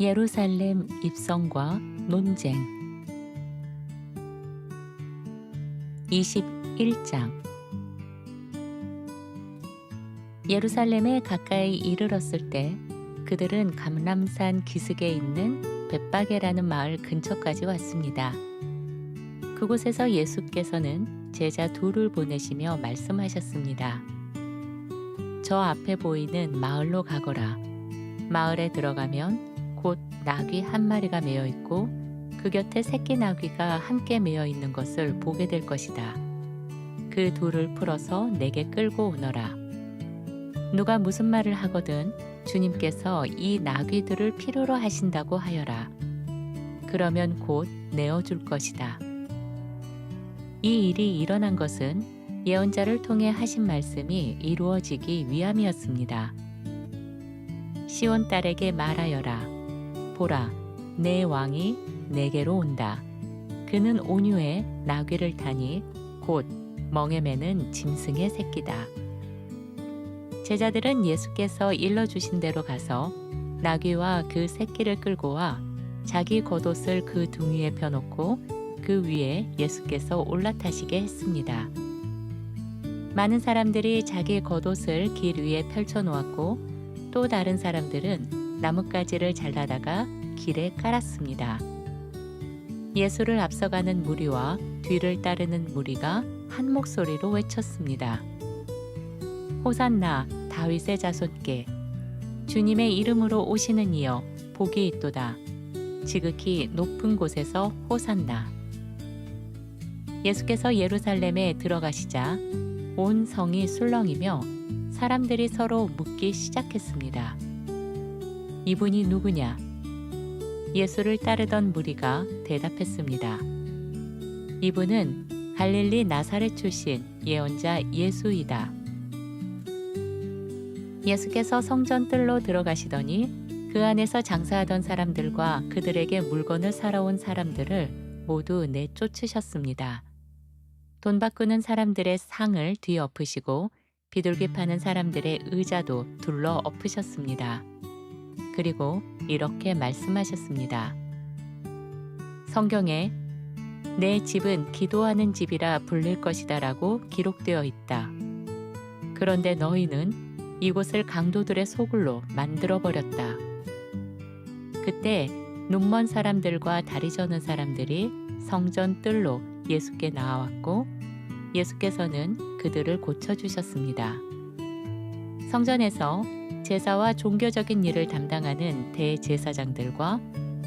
예루살렘 입성과 논쟁 21장 예루살렘에 가까이 이르렀을 때 그들은 감람산 기슭에 있는 벳바게라는 마을 근처까지 왔습니다. 그곳에서 예수께서는 제자 둘을 보내시며 말씀하셨습니다. 저 앞에 보이는 마을로 가거라. 마을에 들어가면 곧 나귀 한 마리가 매어 있고 그 곁에 새끼 나귀가 함께 매어 있는 것을 보게 될 것이다. 그 둘을 풀어서 내게 끌고 오너라. 누가 무슨 말을 하거든 주님께서 이 나귀들을 필요로 하신다고 하여라. 그러면 곧 내어줄 것이다. 이 일이 일어난 것은 예언자를 통해 하신 말씀이 이루어지기 위함이었습니다. 시온 딸에게 말하여라. 보라, 내 왕이 내게로 온다. 그는 온유에 나귀를 타니 곧 멍에 매는 짐승의 새끼다. 제자들은 예수께서 일러주신 대로 가서 나귀와 그 새끼를 끌고 와 자기 겉옷을 그 등 위에 펴놓고 그 위에 예수께서 올라타시게 했습니다. 많은 사람들이 자기 겉옷을 길 위에 펼쳐놓았고 또 다른 사람들은 나뭇가지를 잘라다가 길에 깔았습니다. 예수를 앞서가는 무리와 뒤를 따르는 무리가 한 목소리로 외쳤습니다. 호산나 다윗의 자손께 주님의 이름으로 오시는 이여 복이 있도다. 지극히 높은 곳에서 호산나. 예수께서 예루살렘에 들어가시자 온 성이 술렁이며 사람들이 서로 묻기 시작했습니다. 이분이 누구냐? 예수를 따르던 무리가 대답했습니다. 이분은 갈릴리 나사렛 출신 예언자 예수이다. 예수께서 성전 뜰로 들어가시더니 그 안에서 장사하던 사람들과 그들에게 물건을 사러 온 사람들을 모두 내쫓으셨습니다. 돈 바꾸는 사람들의 상을 뒤엎으시고 비둘기 파는 사람들의 의자도 둘러 엎으셨습니다. 그리고 이렇게 말씀하셨습니다. 성경에 내 집은 기도하는 집이라 불릴 것이다 라고 기록되어 있다. 그런데 너희는 이곳을 강도들의 소굴로 만들어버렸다. 그때 눈먼 사람들과 다리 저는 사람들이 성전 뜰로 예수께 나아왔고 예수께서는 그들을 고쳐주셨습니다. 성전에서 제사와 종교적인 일을 담당하는 대제사장들과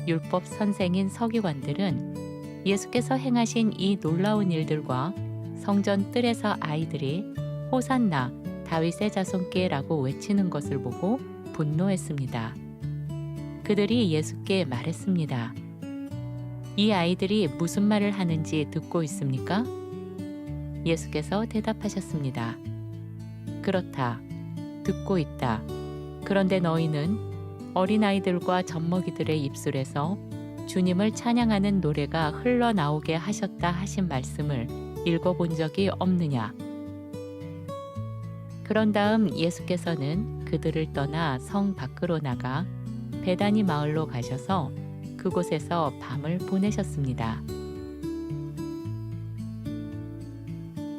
율법 선생인 서기관들은 예수께서 행하신 이 놀라운 일들과 성전 뜰에서 아이들이 호산나 다윗의 자손께라고 외치는 것을 보고 분노했습니다. 그들이 예수께 말했습니다. 이 아이들이 무슨 말을 하는지 듣고 있습니까? 예수께서 대답하셨습니다. 그렇다. 듣고 있다. 그런데 너희는 어린아이들과 젖먹이들의 입술에서 주님을 찬양하는 노래가 흘러나오게 하셨다 하신 말씀을 읽어본 적이 없느냐? 그런 다음 예수께서는 그들을 떠나 성 밖으로 나가 베다니 마을로 가셔서 그곳에서 밤을 보내셨습니다.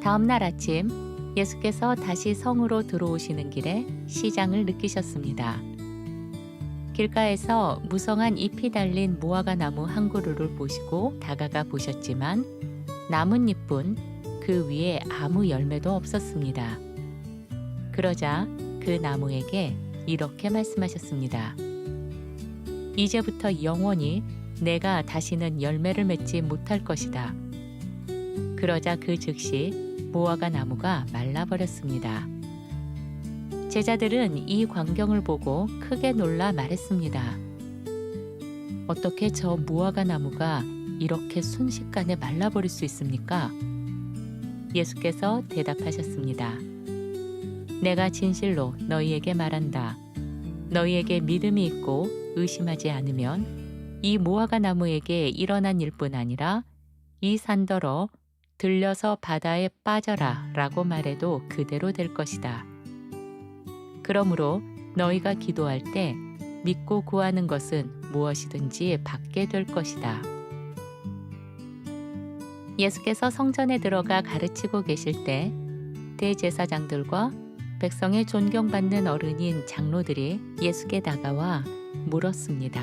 다음 날 아침 예수께서 다시 성으로 들어오시는 길에 시장을 느끼셨습니다. 길가에서 무성한 잎이 달린 무화과 나무 한 그루를 보시고 다가가 보셨지만 나뭇잎뿐 그 위에 아무 열매도 없었습니다. 그러자 그 나무에게 이렇게 말씀하셨습니다. 이제부터 영원히 내가 다시는 열매를 맺지 못할 것이다. 그러자 그 즉시 무화과 나무가 말라버렸습니다. 제자들은 이 광경을 보고 크게 놀라 말했습니다. 어떻게 저 무화과 나무가 이렇게 순식간에 말라버릴 수 있습니까? 예수께서 대답하셨습니다. 내가 진실로 너희에게 말한다. 너희에게 믿음이 있고 의심하지 않으면 이 무화과 나무에게 일어난 일뿐 아니라 이 산더러 들려서 바다에 빠져라 라고 말해도 그대로 될 것이다. 그러므로 너희가 기도할 때 믿고 구하는 것은 무엇이든지 받게 될 것이다. 예수께서 성전에 들어가 가르치고 계실 때 대제사장들과 백성의 존경받는 어른인 장로들이 예수께 다가와 물었습니다.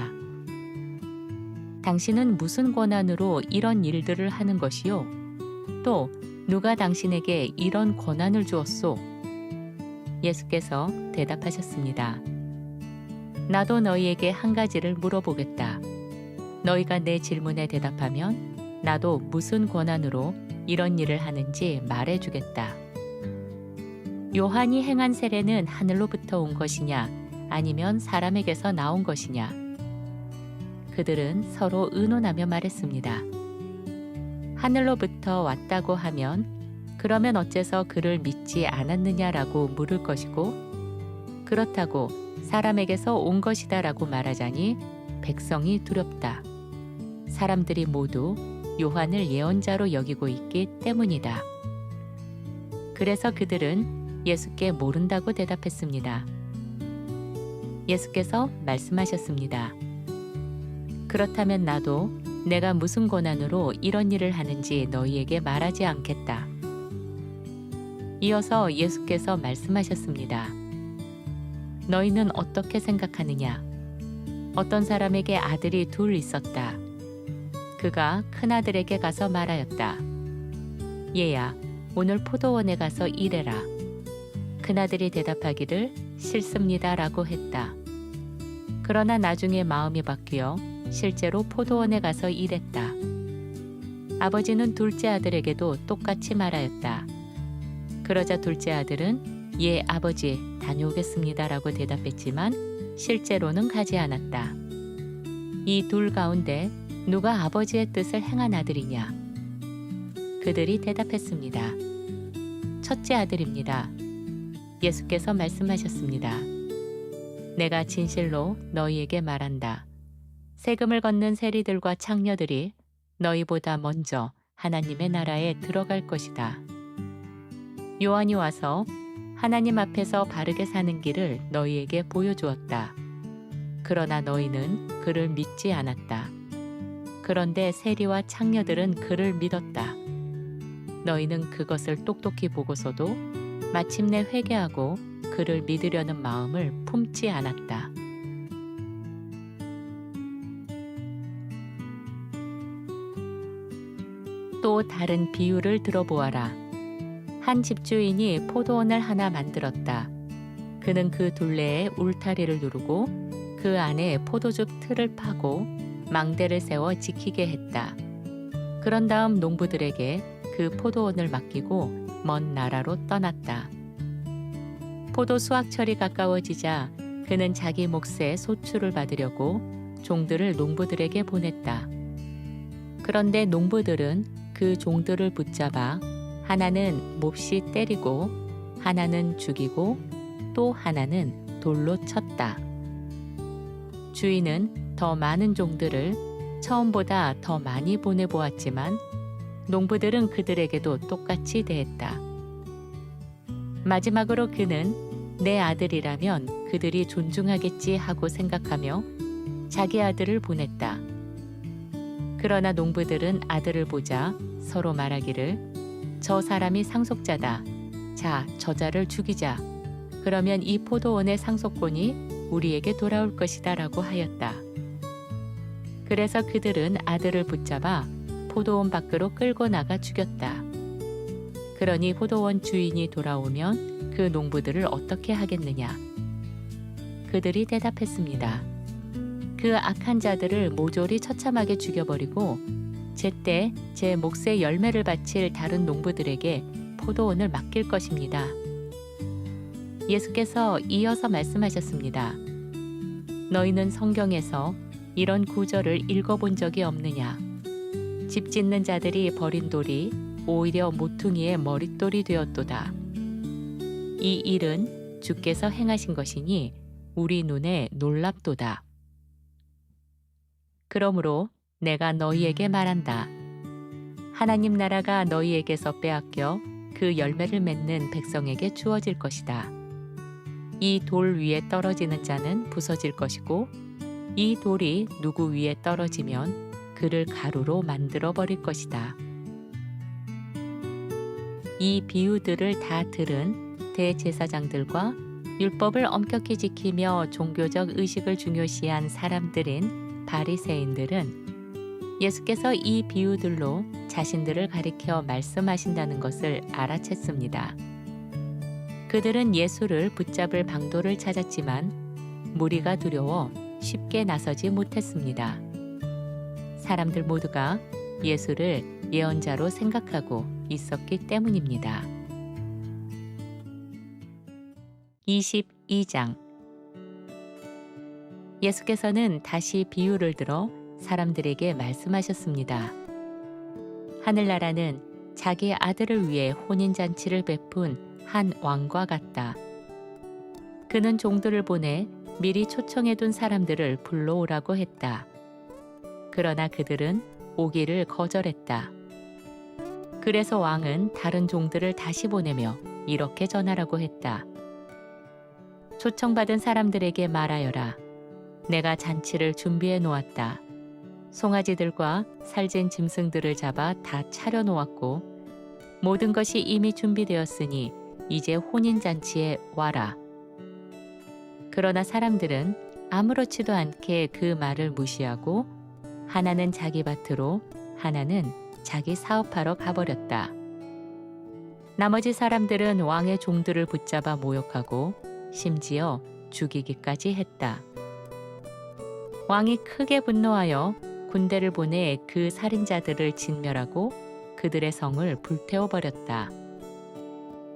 당신은 무슨 권한으로 이런 일들을 하는 것이요? 또 누가 당신에게 이런 권한을 주었소? 예수께서 대답하셨습니다. 나도 너희에게 한 가지를 물어보겠다. 너희가 내 질문에 대답하면 나도 무슨 권한으로 이런 일을 하는지 말해주겠다. 요한이 행한 세례는 하늘로부터 온 것이냐 아니면 사람에게서 나온 것이냐? 그들은 서로 의논하며 말했습니다. 하늘로부터 왔다고 하면 그러면 어째서 그를 믿지 않았느냐라고 물을 것이고, 그렇다고 사람에게서 온 것이다라고 말하자니 백성이 두렵다. 사람들이 모두 요한을 예언자로 여기고 있기 때문이다. 그래서 그들은 예수께 모른다고 대답했습니다. 예수께서 말씀하셨습니다. 그렇다면 나도 내가 무슨 권한으로 이런 일을 하는지 너희에게 말하지 않겠다. 이어서 예수께서 말씀하셨습니다. 너희는 어떻게 생각하느냐? 어떤 사람에게 아들이 둘 있었다. 그가 큰아들에게 가서 말하였다. 얘야, 오늘 포도원에 가서 일해라. 큰아들이 대답하기를 싫습니다 라고 했다. 그러나 나중에 마음이 바뀌어 실제로 포도원에 가서 일했다. 아버지는 둘째 아들에게도 똑같이 말하였다. 그러자 둘째 아들은 예 아버지 다녀오겠습니다 라고 대답했지만 실제로는 가지 않았다. 이 둘 가운데 누가 아버지의 뜻을 행한 아들이냐? 그들이 대답했습니다. 첫째 아들입니다. 예수께서 말씀하셨습니다. 내가 진실로 너희에게 말한다. 세금을 걷는 세리들과 창녀들이 너희보다 먼저 하나님의 나라에 들어갈 것이다. 요한이 와서 하나님 앞에서 바르게 사는 길을 너희에게 보여주었다. 그러나 너희는 그를 믿지 않았다. 그런데 세리와 창녀들은 그를 믿었다. 너희는 그것을 똑똑히 보고서도 마침내 회개하고 그를 믿으려는 마음을 품지 않았다. 또 다른 비유를 들어보아라. 한 집주인이 포도원을 하나 만들었다. 그는 그 둘레에 울타리를 두르고 그 안에 포도즙 틀을 파고 망대를 세워 지키게 했다. 그런 다음 농부들에게 그 포도원을 맡기고 먼 나라로 떠났다. 포도 수확철이 가까워지자 그는 자기 몫의 소출을 받으려고 종들을 농부들에게 보냈다. 그런데 농부들은 그 종들을 붙잡아 하나는 몹시 때리고 하나는 죽이고 또 하나는 돌로 쳤다. 주인은 더 많은 종들을 처음보다 더 많이 보내보았지만 농부들은 그들에게도 똑같이 대했다. 마지막으로 그는 내 아들이라면 그들이 존중하겠지 하고 생각하며 자기 아들을 보냈다. 그러나 농부들은 아들을 보자 서로 말하기를 저 사람이 상속자다. 자, 저자를 죽이자. 그러면 이 포도원의 상속권이 우리에게 돌아올 것이다 라고 하였다. 그래서 그들은 아들을 붙잡아 포도원 밖으로 끌고 나가 죽였다. 그러니 포도원 주인이 돌아오면 그 농부들을 어떻게 하겠느냐? 그들이 대답했습니다. 그 악한 자들을 모조리 처참하게 죽여버리고 제때 제 몫의 열매를 바칠 다른 농부들에게 포도원을 맡길 것입니다. 예수께서 이어서 말씀하셨습니다. 너희는 성경에서 이런 구절을 읽어본 적이 없느냐? 집 짓는 자들이 버린 돌이 오히려 모퉁이의 머릿돌이 되었도다. 이 일은 주께서 행하신 것이니 우리 눈에 놀랍도다. 그러므로 내가 너희에게 말한다. 하나님 나라가 너희에게서 빼앗겨 그 열매를 맺는 백성에게 주어질 것이다. 이 돌 위에 떨어지는 자는 부서질 것이고 이 돌이 누구 위에 떨어지면 그를 가루로 만들어 버릴 것이다. 이 비유들을 다 들은 대제사장들과 율법을 엄격히 지키며 종교적 의식을 중요시한 사람들인 바리새인들은 예수께서 이 비유들로 자신들을 가리켜 말씀하신다는 것을 알아챘습니다. 그들은 예수를 붙잡을 방도를 찾았지만 무리가 두려워 쉽게 나서지 못했습니다. 사람들 모두가 예수를 예언자로 생각하고 있었기 때문입니다. 22장 예수께서는 다시 비유를 들어 사람들에게 말씀하셨습니다. 하늘나라는 자기 아들을 위해 혼인잔치를 베푼 한 왕과 같다. 그는 종들을 보내 미리 초청해둔 사람들을 불러오라고 했다. 그러나 그들은 오기를 거절했다. 그래서 왕은 다른 종들을 다시 보내며 이렇게 전하라고 했다. 초청받은 사람들에게 말하여라. 내가 잔치를 준비해 놓았다. 송아지들과 살찐 짐승들을 잡아 다 차려 놓았고 모든 것이 이미 준비되었으니 이제 혼인잔치에 와라. 그러나 사람들은 아무렇지도 않게 그 말을 무시하고 하나는 자기 밭으로 하나는 자기 사업하러 가버렸다. 나머지 사람들은 왕의 종들을 붙잡아 모욕하고 심지어 죽이기까지 했다. 왕이 크게 분노하여 군대를 보내 그 살인자들을 진멸하고 그들의 성을 불태워버렸다.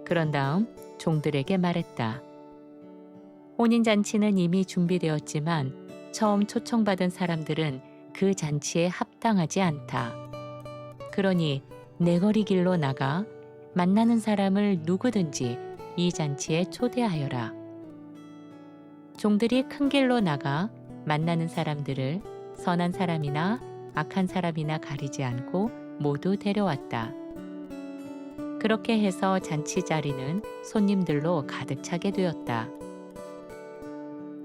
그런 다음 종들에게 말했다. 혼인잔치는 이미 준비되었지만 처음 초청받은 사람들은 그 잔치에 합당하지 않다. 그러니 내거리 길로 나가 만나는 사람을 누구든지 이 잔치에 초대하여라. 종들이 큰 길로 나가 만나는 사람들을 선한 사람이나 악한 사람이나 가리지 않고 모두 데려왔다. 그렇게 해서 잔치 자리는 손님들로 가득 차게 되었다.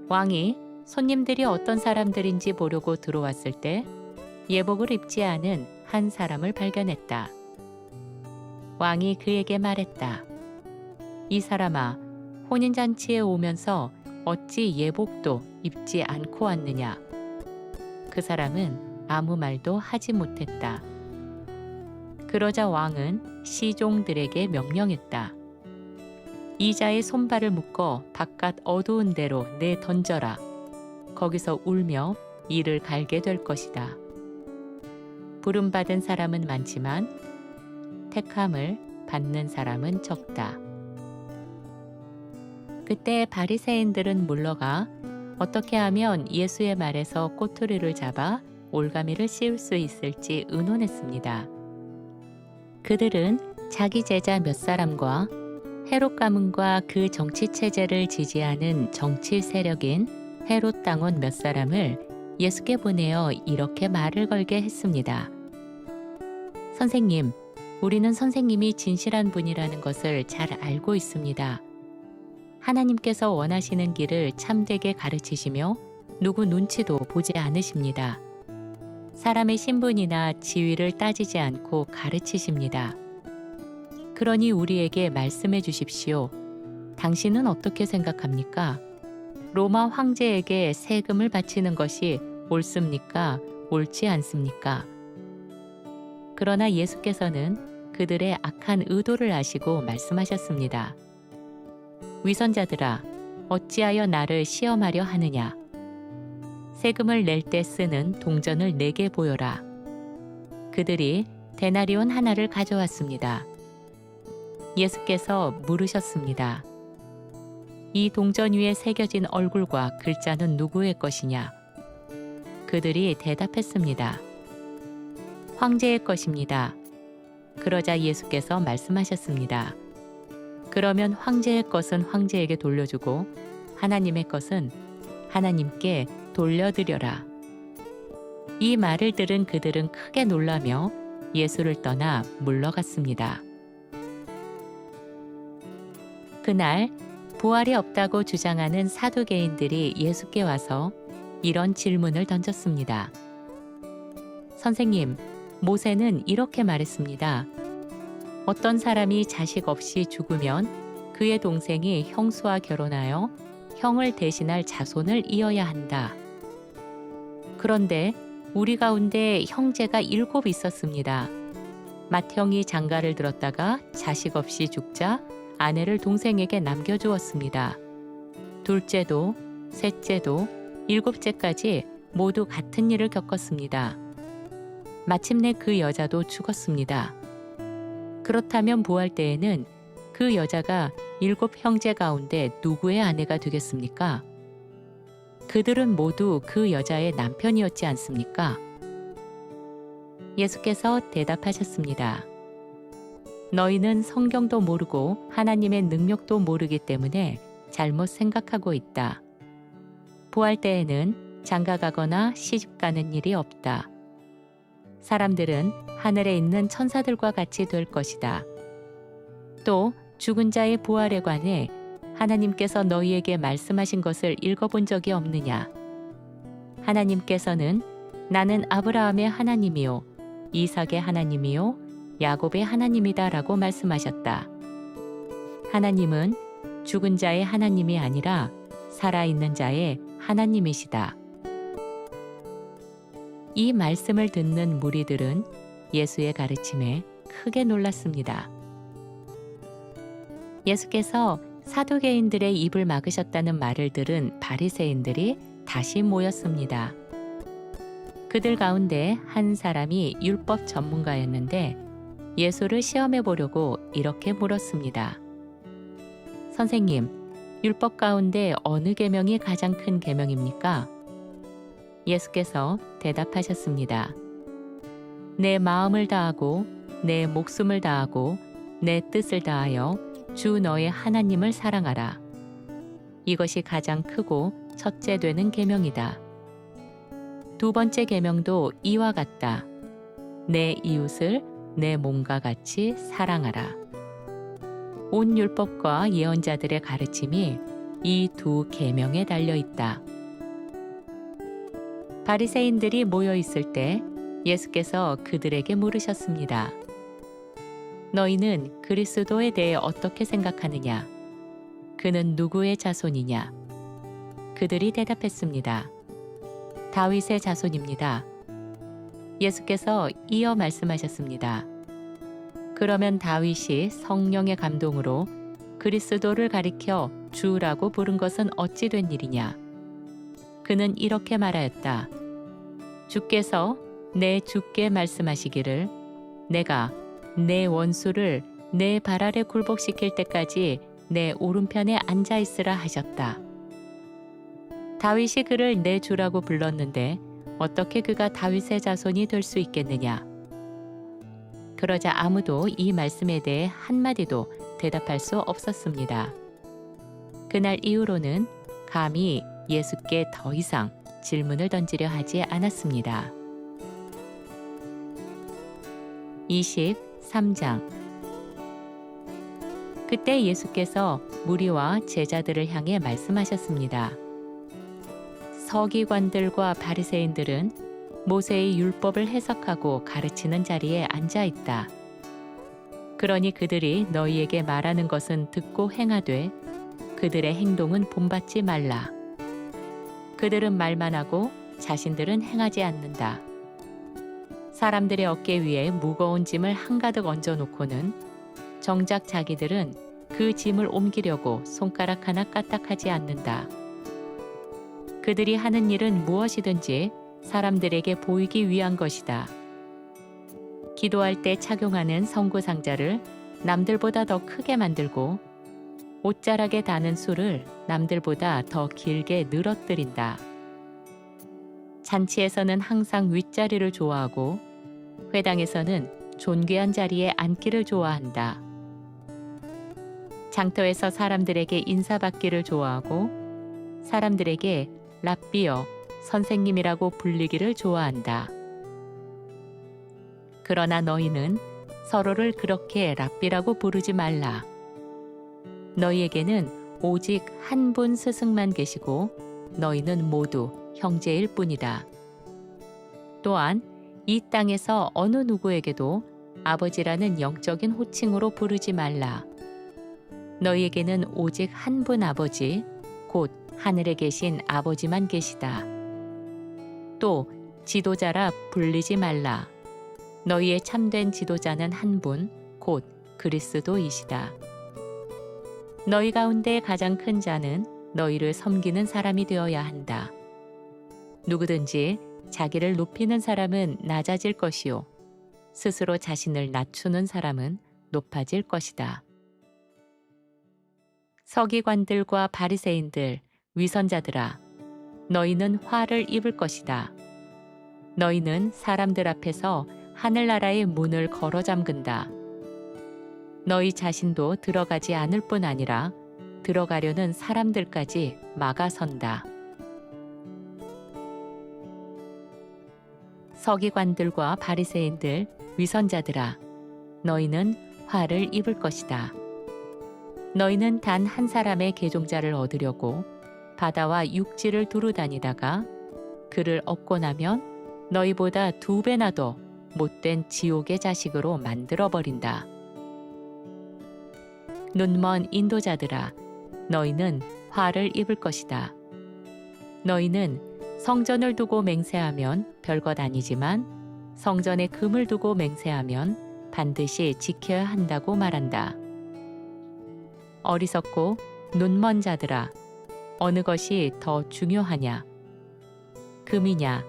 왕이 손님들이 어떤 사람들인지 보려고 들어왔을 때 예복을 입지 않은 한 사람을 발견했다. 왕이 그에게 말했다. 이 사람아, 혼인잔치에 오면서 어찌 예복도 입지 않고 왔느냐? 그 사람은 아무 말도 하지 못했다. 그러자 왕은 시종들에게 명령했다. 이 자의 손발을 묶어 바깥 어두운 데로 내던져라. 거기서 울며 이를 갈게 될 것이다. 부름받은 사람은 많지만 택함을 받는 사람은 적다. 그때 바리새인들은 물러가 어떻게 하면 예수의 말에서 꼬투리를 잡아 올가미를 씌울 수 있을지 의논했습니다. 그들은 자기 제자 몇 사람과 헤롯 가문과 그 정치 체제를 지지하는 정치 세력인 헤롯 당원 몇 사람을 예수께 보내어 이렇게 말을 걸게 했습니다. 선생님, 우리는 선생님이 진실한 분이라는 것을 잘 알고 있습니다. 하나님께서 원하시는 길을 참되게 가르치시며 누구 눈치도 보지 않으십니다. 사람의 신분이나 지위를 따지지 않고 가르치십니다. 그러니 우리에게 말씀해 주십시오. 당신은 어떻게 생각합니까? 로마 황제에게 세금을 바치는 것이 옳습니까? 옳지 않습니까? 그러나 예수께서는 그들의 악한 의도를 아시고 말씀하셨습니다. 위선자들아, 어찌하여 나를 시험하려 하느냐? 세금을 낼 때 쓰는 동전을 내게 보여라. 그들이 데나리온 하나를 가져왔습니다. 예수께서 물으셨습니다. 이 동전 위에 새겨진 얼굴과 글자는 누구의 것이냐? 그들이 대답했습니다. 황제의 것입니다. 그러자 예수께서 말씀하셨습니다. 그러면 황제의 것은 황제에게 돌려주고 하나님의 것은 하나님께 돌려드려라. 이 말을 들은 그들은 크게 놀라며 예수를 떠나 물러갔습니다. 그날 부활이 없다고 주장하는 사두개인들이 예수께 와서 이런 질문을 던졌습니다. 선생님, 모세는 이렇게 말했습니다. 어떤 사람이 자식 없이 죽으면 그의 동생이 형수와 결혼하여 형을 대신할 자손을 이어야 한다. 그런데 우리 가운데 형제가 7 있었습니다. 맏형이 장가를 들었다가 자식 없이 죽자 아내를 동생에게 남겨주었습니다. 둘째도, 셋째도, 7째까지 모두 같은 일을 겪었습니다. 마침내 그 여자도 죽었습니다. 그렇다면 부활 때에는 그 여자가 7 형제 가운데 누구의 아내가 되겠습니까? 그들은 모두 그 여자의 남편이었지 않습니까? 예수께서 대답하셨습니다. 너희는 성경도 모르고 하나님의 능력도 모르기 때문에 잘못 생각하고 있다. 부활 때에는 장가가거나 시집가는 일이 없다. 사람들은 하늘에 있는 천사들과 같이 될 것이다. 또 죽은 자의 부활에 관해 하나님께서 너희에게 말씀하신 것을 읽어본 적이 없느냐? 하나님께서는 나는 아브라함의 하나님이요, 이삭의 하나님이요, 야곱의 하나님이다라고 말씀하셨다. 하나님은 죽은 자의 하나님이 아니라 살아있는 자의 하나님이시다. 이 말씀을 듣는 무리들은 예수의 가르침에 크게 놀랐습니다. 예수께서 사두개인들의 입을 막으셨다는 말을 들은 바리새인들이 다시 모였습니다. 그들 가운데 한 사람이 율법 전문가였는데 예수를 시험해 보려고 이렇게 물었습니다. 선생님, 율법 가운데 어느 계명이 가장 큰 계명입니까? 예수께서 대답하셨습니다. 내 마음을 다하고 내 목숨을 다하고 내 뜻을 다하여 주 너의 하나님을 사랑하라. 이것이 가장 크고 첫째 되는 계명이다. 두 번째 계명도 이와 같다. 내 이웃을 내 몸과 같이 사랑하라. 온 율법과 예언자들의 가르침이 이 두 계명에 달려 있다. 바리새인들이 모여 있을 때 예수께서 그들에게 물으셨습니다. 너희는 그리스도에 대해 어떻게 생각하느냐? 그는 누구의 자손이냐? 그들이 대답했습니다. 다윗의 자손입니다. 예수께서 이어 말씀하셨습니다. 그러면 다윗이 성령의 감동으로 그리스도를 가리켜 주라고 부른 것은 어찌 된 일이냐? 그는 이렇게 말하였다. 주께서 내 주께 말씀하시기를 내가 내 원수를 내 발 아래 굴복시킬 때까지 내 오른편에 앉아 있으라 하셨다. 다윗이 그를 내 주라고 불렀는데 어떻게 그가 다윗의 자손이 될 수 있겠느냐? 그러자 아무도 이 말씀에 대해 한마디도 대답할 수 없었습니다. 그날 이후로는 감히 예수께 더 이상 질문을 던지려 하지 않았습니다. 23장. 그때 예수께서 무리와 제자들을 향해 말씀하셨습니다. 서기관들과 바리새인들은 모세의 율법을 해석하고 가르치는 자리에 앉아 있다. 그러니 그들이 너희에게 말하는 것은 듣고 행하되 그들의 행동은 본받지 말라. 그들은 말만 하고 자신들은 행하지 않는다. 사람들의 어깨 위에 무거운 짐을 한가득 얹어놓고는 정작 자기들은 그 짐을 옮기려고 손가락 하나 까딱하지 않는다. 그들이 하는 일은 무엇이든지 사람들에게 보이기 위한 것이다. 기도할 때 착용하는 성구 상자를 남들보다 더 크게 만들고 옷자락에 다는 술을 남들보다 더 길게 늘어뜨린다. 잔치에서는 항상 윗자리를 좋아하고 회당에서는 존귀한 자리에 앉기를 좋아한다. 장터에서 사람들에게 인사받기를 좋아하고 사람들에게 랍비여 선생님이라고 불리기를 좋아한다. 그러나 너희는 서로를 그렇게 랍비라고 부르지 말라. 너희에게는 오직 한 분 스승만 계시고 너희는 모두 형제일 뿐이다. 또한 이 땅에서 어느 누구에게도 아버지라는 영적인 호칭으로 부르지 말라. 너희에게는 오직 한 분 아버지, 곧 하늘에 계신 아버지만 계시다. 또 지도자라 불리지 말라. 너희의 참된 지도자는 한 분, 곧 그리스도이시다. 너희 가운데 가장 큰 자는 너희를 섬기는 사람이 되어야 한다. 누구든지 자기를 높이는 사람은 낮아질 것이요 스스로 자신을 낮추는 사람은 높아질 것이다. 서기관들과 바리새인들, 위선자들아, 너희는 화를 입을 것이다. 너희는 사람들 앞에서 하늘나라의 문을 걸어 잠근다. 너희 자신도 들어가지 않을 뿐 아니라 들어가려는 사람들까지 막아선다. 서기관들과 바리새인들, 위선자들아, 너희는 화를 입을 것이다. 너희는 단 한 사람의 계종자를 얻으려고 바다와 육지를 두루 다니다가 그를 얻고 나면 너희보다 2배나 더 못된 지옥의 자식으로 만들어버린다. 눈먼 인도자들아, 너희는 화를 입을 것이다. 너희는 성전을 두고 맹세하면 별것 아니지만 성전에 금을 두고 맹세하면 반드시 지켜야 한다고 말한다. 어리석고 눈먼 자들아, 어느 것이 더 중요하냐? 금이냐?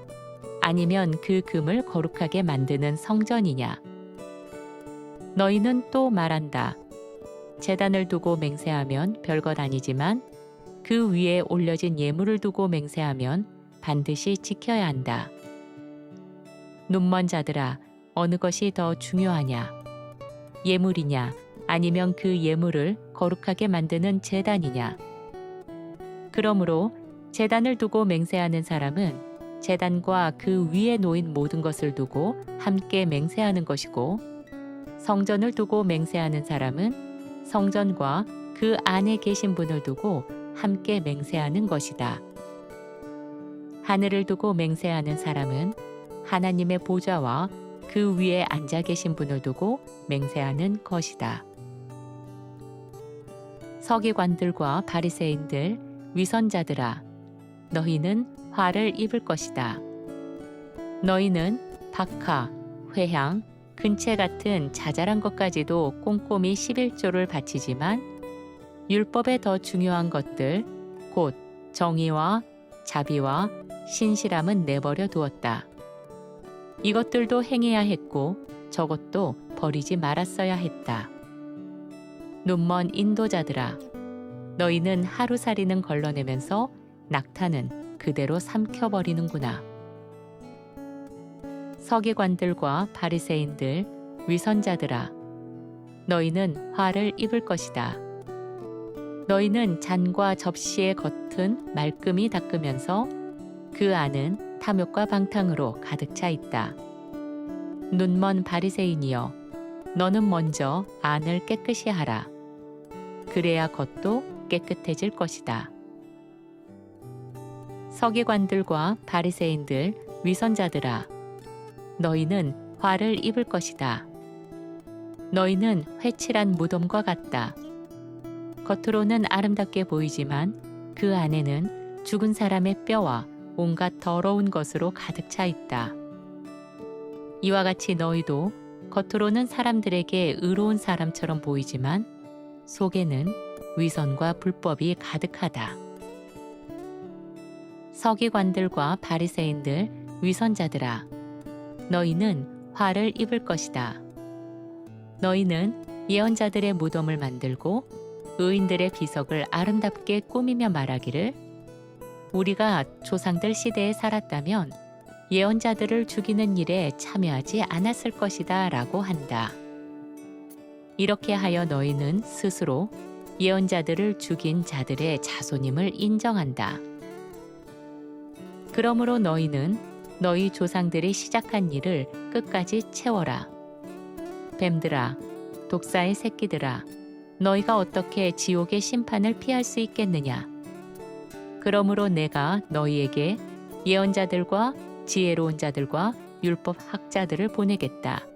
아니면 그 금을 거룩하게 만드는 성전이냐? 너희는 또 말한다. 제단을 두고 맹세하면 별것 아니지만 그 위에 올려진 예물을 두고 맹세하면 반드시 지켜야 한다. 눈먼 자들아, 어느 것이 더 중요하냐? 예물이냐? 아니면 그 예물을 거룩하게 만드는 제단이냐? 그러므로 제단을 두고 맹세하는 사람은 제단과 그 위에 놓인 모든 것을 두고 함께 맹세하는 것이고, 성전을 두고 맹세하는 사람은 성전과 그 안에 계신 분을 두고 함께 맹세하는 것이다. 하늘을 두고 맹세하는 사람은 하나님의 보좌와 그 위에 앉아 계신 분을 두고 맹세하는 것이다. 서기관들과 바리새인들, 위선자들아, 너희는 화를 입을 것이다. 너희는 박하, 회향, 근체 같은 자잘한 것까지도 꼼꼼히 11조를 바치지만 율법에 더 중요한 것들, 곧 정의와 자비와 신실함은 내버려 두었다. 이것들도 행해야 했고 저것도 버리지 말았어야 했다. 눈먼 인도자들아, 너희는 하루살이는 걸러내면서 낙타는 그대로 삼켜버리는구나. 서기관들과 바리새인들, 위선자들아, 너희는 화를 입을 것이다. 너희는 잔과 접시의 겉은 말끔히 닦으면서 그 안은 탐욕과 방탕으로 가득 차 있다. 눈먼 바리새인이여, 너는 먼저 안을 깨끗이 하라. 그래야 겉도 깨끗해질 것이다. 서기관들과 바리새인들, 위선자들아, 너희는 화를 입을 것이다. 너희는 회칠한 무덤과 같다. 겉으로는 아름답게 보이지만 그 안에는 죽은 사람의 뼈와 온갖 더러운 것으로 가득 차 있다. 이와 같이 너희도 겉으로는 사람들에게 의로운 사람처럼 보이지만 속에는 위선과 불법이 가득하다. 서기관들과 바리새인들, 위선자들아, 너희는 화를 입을 것이다. 너희는 예언자들의 무덤을 만들고 의인들의 비석을 아름답게 꾸미며 말하기를, 우리가 조상들 시대에 살았다면 예언자들을 죽이는 일에 참여하지 않았을 것이다 라고 한다. 이렇게 하여 너희는 스스로 예언자들을 죽인 자들의 자손임을 인정한다. 그러므로 너희는 너희 조상들이 시작한 일을 끝까지 채워라. 뱀들아, 독사의 새끼들아, 너희가 어떻게 지옥의 심판을 피할 수 있겠느냐? 그러므로 내가 너희에게 예언자들과 지혜로운 자들과 율법 학자들을 보내겠다.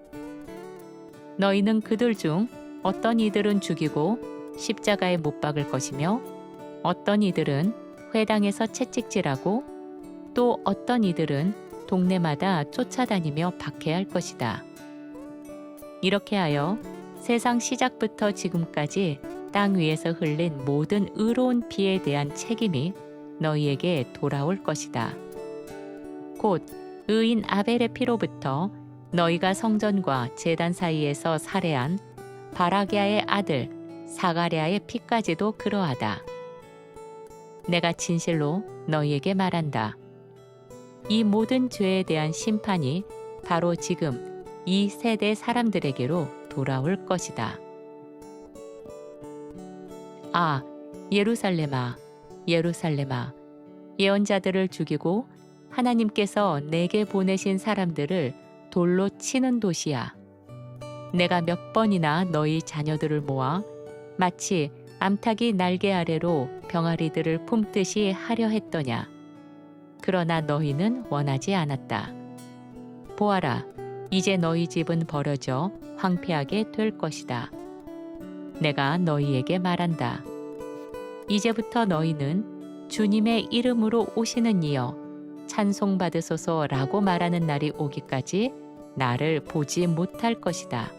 너희는 그들 중 어떤 이들은 죽이고 십자가에 못 박을 것이며 어떤 이들은 회당에서 채찍질하고 또 어떤 이들은 동네마다 쫓아다니며 박해할 것이다. 이렇게 하여 세상 시작부터 지금까지 땅 위에서 흘린 모든 의로운 피에 대한 책임이 너희에게 돌아올 것이다. 곧 의인 아벨의 피로부터 너희가 성전과 제단 사이에서 살해한 바라기아의 아들 사가랴의 피까지도 그러하다. 내가 진실로 너희에게 말한다. 이 모든 죄에 대한 심판이 바로 지금 이 세대 사람들에게로 돌아올 것이다. 아, 예루살렘아, 예루살렘아, 예언자들을 죽이고 하나님께서 내게 보내신 사람들을 돌로 치는 도시야. 내가 몇 번이나 너희 자녀들을 모아 마치 암탉이 날개 아래로 병아리들을 품듯이 하려 했더냐. 그러나 너희는 원하지 않았다. 보아라, 이제 너희 집은 버려져 황폐하게 될 것이다. 내가 너희에게 말한다. 이제부터 너희는 주님의 이름으로 오시는 이여 찬송받으소서라고 말하는 날이 오기까지 나를 보지 못할 것이다.